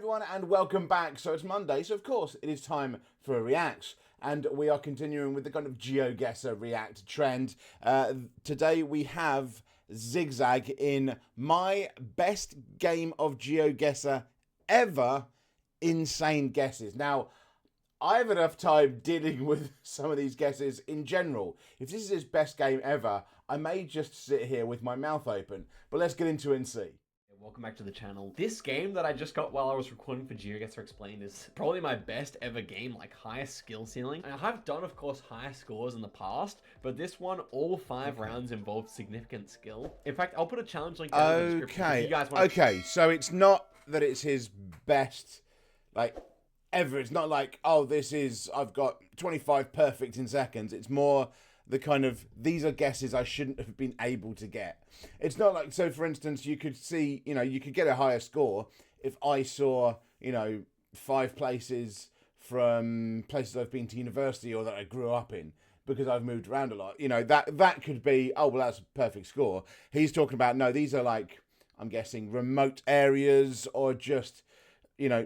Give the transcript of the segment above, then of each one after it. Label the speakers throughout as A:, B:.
A: everyone, and welcome back. So it's Monday, so of course it is time for a Reacts, and we are continuing with the kind of Geoguessr React trend. Today we have Zigzag in my best game of Geoguessr ever, insane guesses. Now, I have enough time dealing with some of these guesses in general. If this is his best game ever, I may just sit here with my mouth open. But let's get into it and see.
B: Welcome back to the channel. This game that I just got while I was recording for Geoguessr Explained is probably my best ever game, like highest skill ceiling. And I have done, of course, higher scores in the past, but this one, all 5 rounds involved significant skill. In fact, I'll put a challenge link down in the description if you guys want to...
A: Okay, so it's not that it's his best, like, ever. It's not like, oh, this is, I've got 25 perfect in seconds. It's more the kind of, these are guesses I shouldn't have been able to get. It's not like, so for instance, you could see, you could get a higher score if I saw, 5 places from places I've been to university or that I grew up in, because I've moved around a lot. That could be, oh, well, that's a perfect score. He's talking about, no, these are like, I'm guessing, remote areas or just,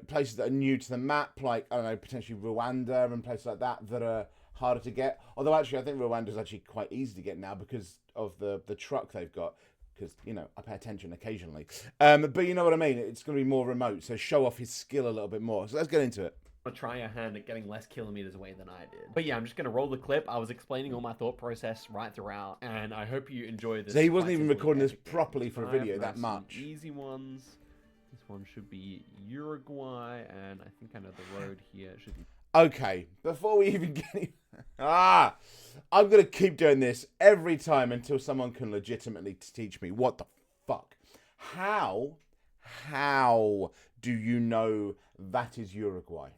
A: places that are new to the map, like, I don't know, potentially Rwanda and places like that that are harder to get. Although actually I think Rwanda is actually quite easy to get now because of the truck they've got, because I pay attention occasionally, but you know what I mean, it's going to be more remote, so show off his skill a little bit more. So let's get into it.
B: I'm gonna try your hand at getting less kilometers away than I did. But yeah, I'm just gonna roll the clip. I was explaining all my thought process right throughout, and I hope you enjoy this.
A: So he wasn't even recording this properly for a video that much.
B: Easy ones. This one should be Uruguay, and I think I know the road here. It should be...
A: Okay, before we even get... I'm going to keep doing this every time until someone can legitimately teach me. What the fuck? How do you know that is Uruguay?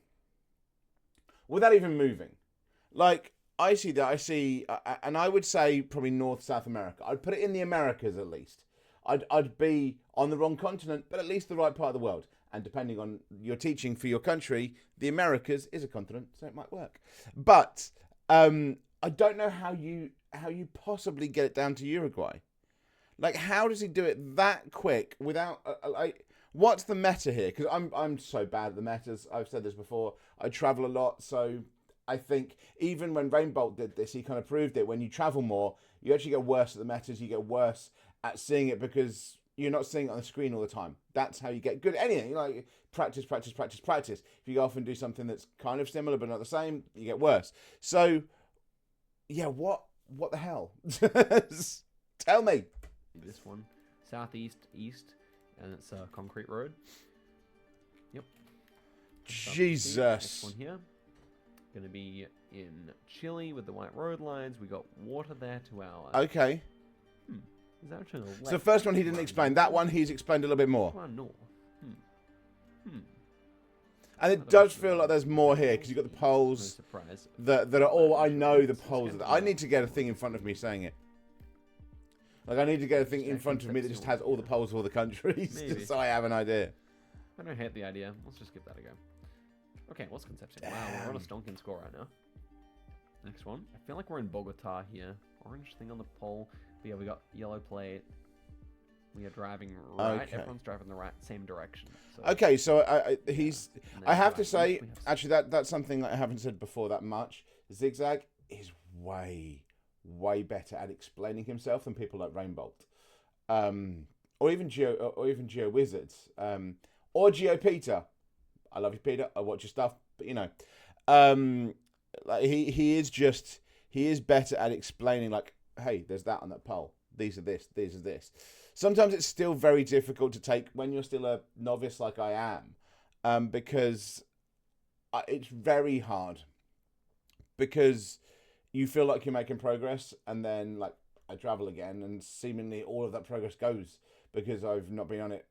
A: Without even moving. Like, I see that, and I would say probably North, South America. I'd put it in the Americas at least. I'd be on the wrong continent, but at least the right part of the world. And depending on your teaching for your country, the Americas is a continent, so it might work. But I don't know how you possibly get it down to Uruguay. Like, how does he do it that quick without like? What's the meta here? Because I'm so bad at the metas. I've said this before. I travel a lot, so I think even when Rainbolt did this, he kind of proved it. When you travel more, you actually get worse at the metas. You get worse at seeing it because you're not seeing it on the screen all the time. That's how you get good at anything. Like, practice. If you go off and do something that's kind of similar but not the same, you get worse. So, yeah, what the hell? Tell me.
B: This one, southeast, east, and it's a concrete road. Yep.
A: Jesus.
B: Next one here. Going to be in Chile with the white road lines. We got water there to our...
A: Okay.
B: Is that actually the left?
A: So the first one he didn't explain. That one he's explained a little bit more.
B: North.
A: And it does feel like there's more here because you've got the poles that are all... I know the poles. I need to get a thing in front of me saying it. Like, I need to get a thing in front of me that just has all the poles of all the countries, just so I have an idea.
B: I don't hate the idea. Let's just give that a go. Okay, what's Concepcion? Wow, we're on a stonking score right now. Next one. I feel like we're in Bogota here. Orange thing on the pole. But yeah, we got yellow plate. We are driving right. Okay. Everyone's driving the right same direction. So. Okay, so I have to say, actually, that's something that I haven't said before that much.
A: Zigzag is way better at explaining himself than people like Rainbolt, or even Geoguessr, or GeoPeter. I love you, Peter. I watch your stuff, but like he is better at explaining, like, hey, there's that on that pole. These are this. These are this. Sometimes it's still very difficult to take when you're still a novice like I am, because it's very hard. Because you feel like you're making progress, and then, like, I travel again, and seemingly all of that progress goes because I've not been on it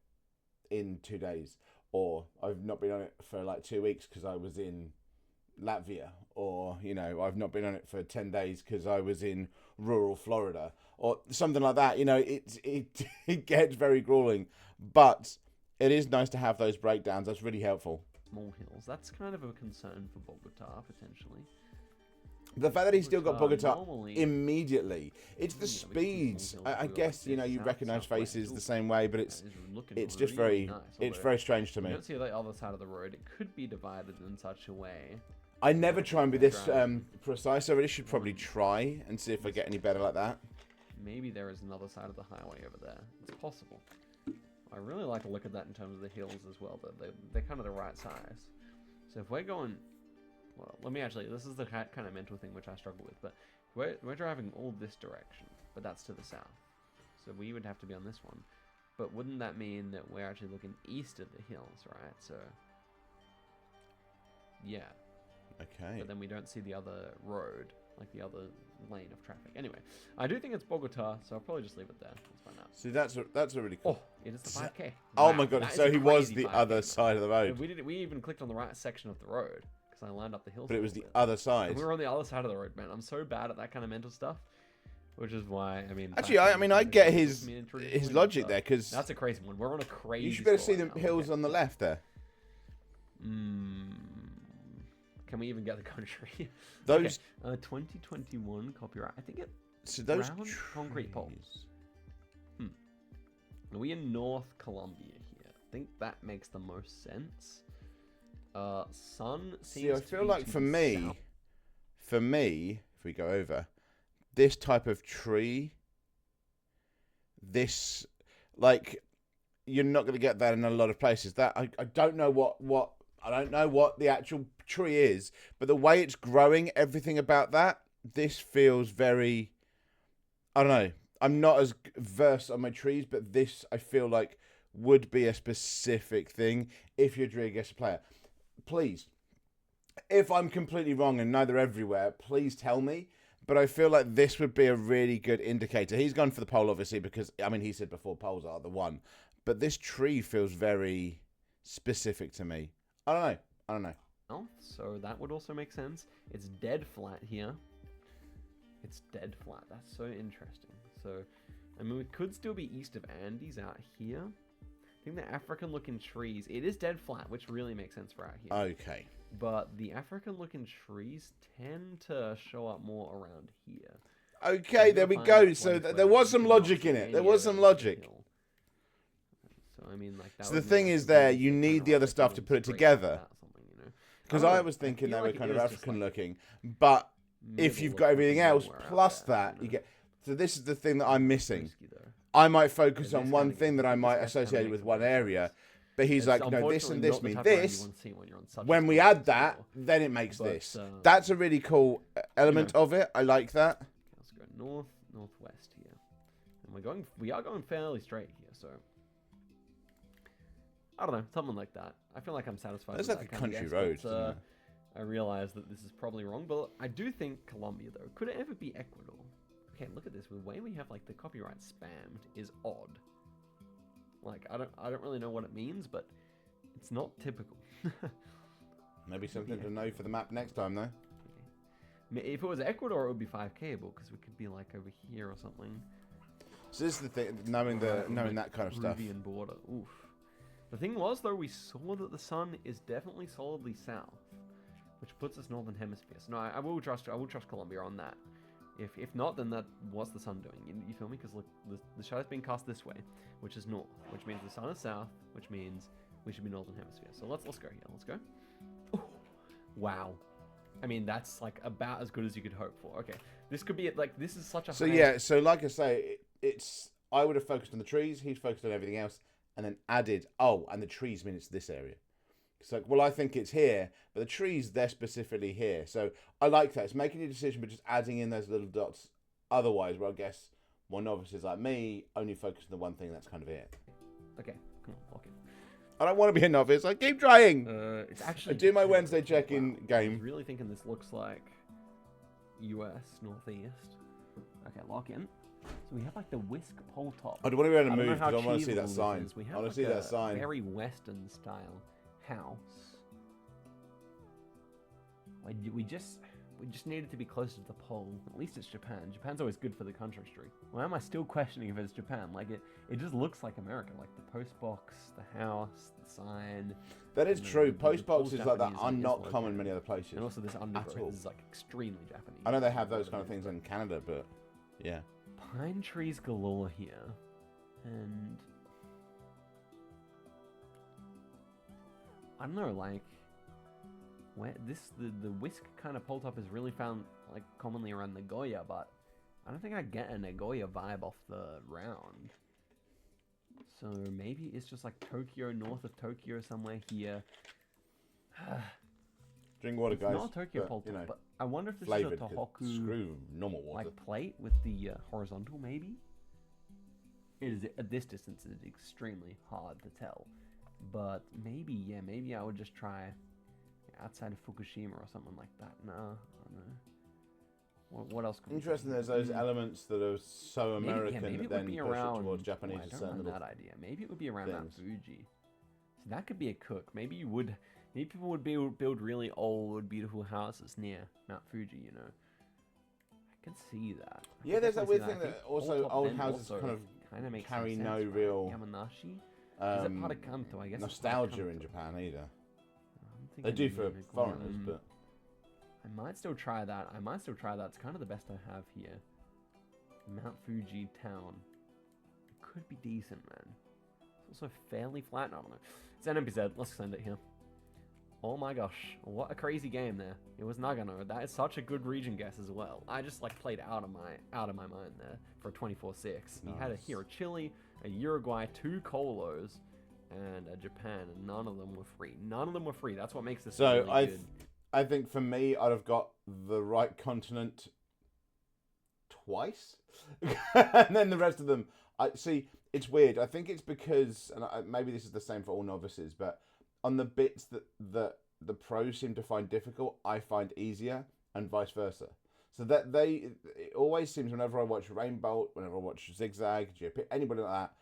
A: in 2 days, or I've not been on it for like 2 weeks because I was in Latvia, or I've not been on it for 10 days because I was in rural Florida, or something like that. It gets very grueling, but it is nice to have those breakdowns. That's really helpful.
B: Small hills. That's kind of a concern for Bogota potentially.
A: The fact that he's still got Bogota
B: normally-
A: immediately. It's the
B: Yeah, we keep all
A: speeds.
B: hills.
A: I
B: We got,
A: guess,
B: like,
A: you know,
B: this
A: you
B: south,
A: recognise
B: southwest.
A: faces
B: Ooh,
A: the same way, but
B: that
A: it's
B: is looking
A: just
B: really
A: very
B: nice,
A: it's
B: although
A: very strange to
B: you
A: me.
B: don't see the other side of the road. It could be divided in such a way.
A: I never try and be this
B: Driving.
A: precise. I really should probably try and see if I get any better like that.
B: Maybe there is another side of the highway over there. It's possible. I really like to look at that in terms of the hills as well, but they're kind of the right size. So if we're going... Well, let me actually... This is the kind of mental thing which I struggle with, but we're driving all this direction, but that's to the south. So we would have to be on this one. But wouldn't that mean that we're actually looking east of the hills, right? So... Yeah.
A: Okay.
B: But then we don't see the other road, like the other lane of traffic. Anyway, I do think it's Bogota, so I'll probably just leave it there. Let's find out.
A: See, that's a really cool.
B: Oh, it is the 5K.
A: Oh
B: Wow,
A: my god!
B: that is
A: So
B: a
A: he was
B: crazy
A: the
B: 5K,
A: other
B: bro.
A: side of the road,
B: We even clicked on the right section of the road because I lined up the hills.
A: but it
B: a
A: was the
B: little bit.
A: other side.
B: And we were on the other side of the road, man. I'm so bad at that kind of mental stuff, which is why I mean.
A: Actually,
B: 5K
A: I
B: is
A: mean,
B: kind
A: I
B: of
A: get
B: difficult for me in traditional
A: his
B: English
A: logic
B: stuff.
A: there because
B: That's a crazy one. We're on a crazy.
A: you should be able to see
B: spot
A: the
B: now.
A: hills
B: Okay.
A: on the left there.
B: Can we even get the country?
A: Those
B: 2021 copyright. I think it.
A: so those
B: round concrete poles.
A: trees.
B: Are we in North Colombia here? I think that makes the most sense. Sun seems
A: See, I
B: to
A: feel
B: be
A: like
B: to
A: for
B: the
A: me,
B: south.
A: if we go over this type of tree, this like you're not going to get that in a lot of places. That I don't know what I don't know what the actual tree is, but the way it's growing, everything about that, this feels very. I don't know. I'm not as versed on my trees, but this I feel like would be a specific thing if you're a Geoguessr player. Please, if I'm completely wrong and neither everywhere, please tell me. But I feel like this would be a really good indicator. He's gone for the pole, obviously, because, I mean, he said before poles are the one. But this tree feels very specific to me. I don't know.
B: Oh, so that would also make sense. It's dead flat here. It's dead flat. That's so interesting. So, I mean, we could still be east of Andes out here. I think the African-looking trees, it is dead flat, which really makes sense for out here.
A: Okay.
B: But the African-looking trees tend to show up more around here.
A: Okay, there we go. So there was some logic in it. There was some logic.
B: So, I mean, like, that
A: So
B: would
A: the
B: mean,
A: thing
B: like,
A: is
B: we
A: there,
B: need
A: you
B: to
A: need
B: kinda,
A: the other
B: like,
A: stuff
B: go
A: to put it
B: straight
A: together.
B: like that or something, you know?
A: Because
B: don't
A: I
B: know,
A: was thinking
B: feel
A: they
B: like
A: were
B: it
A: kind of
B: is just,
A: African
B: like,
A: looking. But if
B: middle
A: you've
B: of
A: got everything else
B: nowhere out
A: plus
B: there,
A: that,
B: you
A: you
B: know?
A: get. So this is the thing that I'm missing.
B: Risky, though.
A: I might focus
B: Yeah,
A: on
B: this
A: one
B: kinda
A: thing
B: gets-
A: that I
B: this
A: might
B: gets kinda
A: associate
B: makes
A: with
B: a
A: one
B: bit of
A: area.
B: sense.
A: But he's
B: It's
A: like, no, this
B: unfortunately
A: and this
B: not the
A: mean
B: type of area you
A: this.
B: want to see when you're on such a
A: When we
B: small
A: add that,
B: scale.
A: then it makes
B: But,
A: this. That's a really cool element of it. I like that.
B: Okay, let's go northwest here, and we are going fairly straight here. So I don't know, something like that. I feel like I'm satisfied.
A: That's
B: with
A: like
B: that
A: a
B: kind of
A: country
B: guess,
A: road,
B: but,
A: isn't it?
B: I realize that this is probably wrong, but I do think Colombia though. Could it ever be Ecuador? Okay, look at this. The way we have like the copyright spammed is odd. Like I don't really know what it means, but it's not typical.
A: Maybe something to know for the map next time, though.
B: If it was Ecuador, it would be 5K-able because we could be like over here or something.
A: So this is the thing, knowing that kind of stuff.
B: Peruvian border. Oof. The thing was though, we saw that the sun is definitely solidly south, which puts us northern hemisphere. So no, I will trust Colombia on that. If not, then what's the sun doing? You feel me? Because look, the shadow's being cast this way, which is north, which means the sun is south, which means we should be northern hemisphere. So let's go here. Let's go. Ooh. Wow. I mean, that's like about as good as you could hope for. Okay, this could be it. Like this is such a.
A: So
B: high
A: yeah, so like I say, it's I would have focused on the trees. He's focused on everything else, and then added. Oh, and the trees mean it's this area. It's like, well, I think it's here, but the trees they're specifically here. So I like that. It's making a decision, but just adding in those little dots. Otherwise, well, I guess more novices like me only focus on the one thing. That's kind of it.
B: Okay, come on, lock it.
A: I don't want to be a novice. I keep trying.
B: It's actually.
A: I do my Wednesday check-in
B: I
A: game.
B: was really thinking this looks like U.S. Northeast. Okay, lock in. So we have like the whisk pole top.
A: I don't want to be able to
B: I don't know
A: move
B: how
A: because I want to see
B: achievable
A: that
B: this
A: sign.
B: is. We
A: I
B: have
A: want
B: like
A: to see
B: a
A: that sign.
B: very Western style house. We just We just needed to be closer to the pole. At least it's Japan. Japan's always good for the country streak. Why am I still questioning if it's Japan? Like, it just looks like America. Like, the post box, the house, the sign.
A: That is true. Post
B: pole's
A: boxes like that
B: Japanese,
A: are
B: it is
A: not
B: located.
A: common in many other places.
B: And also this
A: all.
B: undergrowth is, like, extremely Japanese.
A: I know they have those kind of things in Canada, but yeah.
B: Pine trees galore here. And... I don't know, like... Where the whisk kind of pole top is really found like commonly around Nagoya, but I don't think I get a Nagoya vibe off the round. So maybe it's just like Tokyo, north of Tokyo, somewhere here.
A: Drink water, guys.
B: Not a Tokyo pole top, but I wonder if this
A: flavored,
B: is a Tohoku
A: screw normal water.
B: like plate with the horizontal. Maybe it is at this distance. It's extremely hard to tell, but maybe maybe I would just try. Outside of Fukushima or something like that. No, I don't know. What else?
A: Interesting. There's those elements that are so American
B: maybe
A: that then
B: be
A: push
B: around,
A: it towards Japanese.
B: I don't know that idea. Maybe it would be around Mount Fuji. So that could be a cook. Maybe people would build really old, beautiful houses near Mount Fuji. You know, I can see that.
A: Yeah, there's that weird thing that also old houses kind of carry no real
B: Yamanashi. Is it part of Kanto? I guess
A: nostalgia in Japan either. They do for foreigners, but
B: I might still try that. It's kind of the best I have here. Mount Fuji town. It could be decent, man. It's also fairly flat. I don't know. It's NMPZ. Let's send it here. Oh my gosh, what a crazy game there. It was Nagano. That is such a good region guess as well. I just like played out of my mind there for a 24-6. Nice. He had a Chile, a Uruguay, 2 Colos. And Japan, and none of them were free. That's what makes this so really good.
A: I think for me, I'd have got the right continent twice, and then the rest of them. I see. It's weird. I think it's because, and maybe this is the same for all novices, but on the bits that the pros seem to find difficult, I find easier, and vice versa. So that it always seems whenever I watch Rainbow, whenever I watch Zigzag, GP, anybody like that.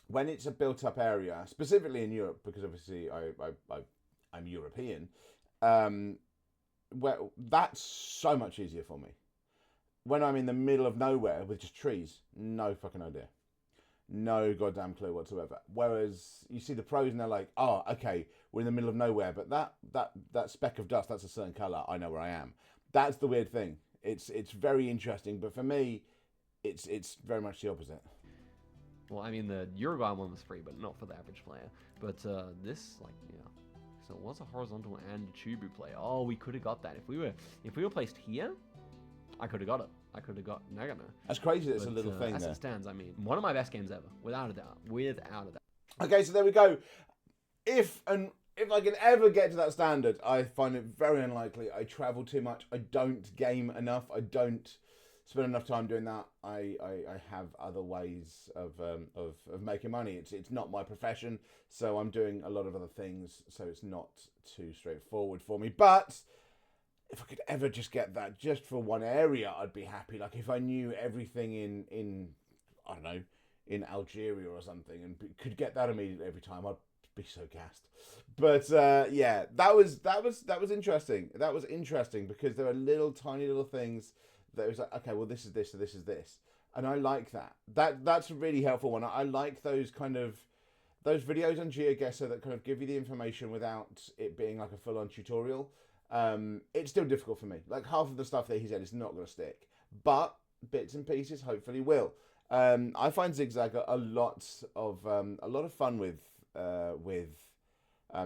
A: When it's a built-up area, specifically in Europe, because obviously I'm European, where that's so much easier for me. When I'm in the middle of nowhere with just trees, no fucking idea, no goddamn clue whatsoever. Whereas you see the pros and they're like, oh, okay, we're in the middle of nowhere, but that speck of dust, that's a certain color. I know where I am. That's the weird thing. It's very interesting, but for me, it's very much the opposite.
B: Well, I mean, the Uruguay one was free, but not for the average player. But this, like, yeah. So it was a horizontal and a Chubu play. Oh, we could have got that. If we were placed here, I could have got it. I could have got Nagano.
A: That's crazy. It's a little thing
B: as
A: there.
B: As it stands, I mean, one of my best games ever, without a doubt. Without a doubt.
A: Okay, so there we go. If I can ever get to that standard, I find it very unlikely. I travel too much. I don't game enough. I don't spend enough time doing that. I have other ways of making money. It's not my profession, so I'm doing a lot of other things, so it's not too straightforward for me. But if I could ever just get that just for one area, I'd be happy. Like if I knew everything in I don't know, in Algeria or something, and could get that immediately every time, I'd be so gassed. But yeah, that was interesting. That was interesting because there are tiny little things that was like, okay, well, this is this, so this is this. And I like that. That's a really helpful one. I like those videos on Geoguessr that kind of give you the information without it being like a full-on tutorial. It's still difficult for me. Like half of the stuff that he said is not going to stick. But bits and pieces hopefully will. I find Zigzag a lot of fun with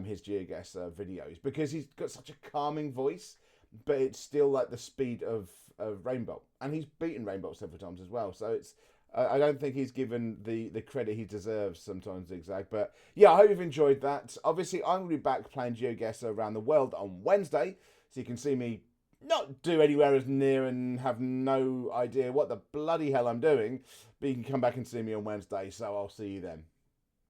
A: his Geoguessr videos because he's got such a calming voice, but it's still like the speed of Rainbow, and he's beaten Rainbow several times as well. So it's I don't think he's given the credit he deserves sometimes, Zigzag. But yeah, I hope you've enjoyed that. Obviously, I'm going to be back playing Geoguessr around the world on Wednesday, so you can see me not do anywhere as near and have no idea what the bloody hell I'm doing, but you can come back and see me on Wednesday. So I'll see you then.